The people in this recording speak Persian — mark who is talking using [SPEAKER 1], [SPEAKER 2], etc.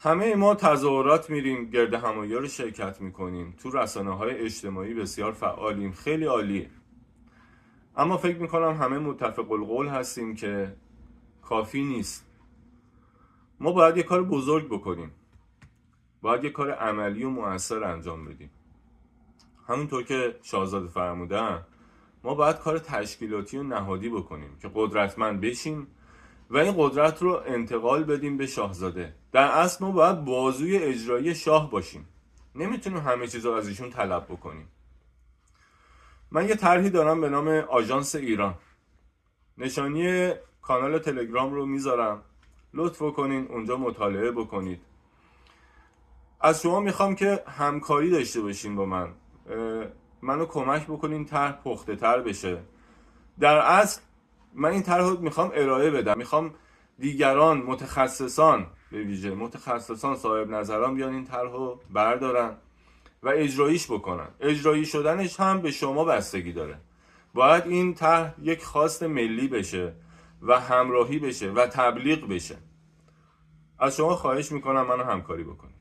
[SPEAKER 1] همه ما تظاهرات میریم، گرد همایی رو شرکت میکنیم، تو رسانه‌های اجتماعی بسیار فعالیم، خیلی عالیه. اما فکر میکنم همه متفق القول هستیم که کافی نیست. ما باید یه کار بزرگ بکنیم، باید یه کار عملی و مؤثر انجام بدیم. همونطور که شاهزاده فرمودن، ما باید کار تشکیلاتی و نهادی بکنیم که قدرتمند بشیم و این قدرت رو انتقال بدیم به شاهزاده. در اصل ما باید بازوی اجرایی شاه باشیم، نمیتونیم همه چیز رو از ایشون طلب بکنیم. من یه طرحی دارم به نام آژانس ایران. نشانی کانال تلگرام رو میذارم، لطف کنین اونجا مطالعه بکنید. از شما میخوام که همکاری داشته باشین با منو کمک بکنین طرح پخته تر بشه. در اصل من این طرح رو میخوام ارائه بدم، میخوام دیگران، متخصصان، به ویژه متخصصان صاحب نظران بیان این طرح رو بردارن و اجراییش بکنن. اجرایی شدنش هم به شما بستگی داره. باید این طرح یک خواست ملی بشه و همراهی بشه و تبلیغ بشه. از شما خواهش میکنم منو همکاری بکنید.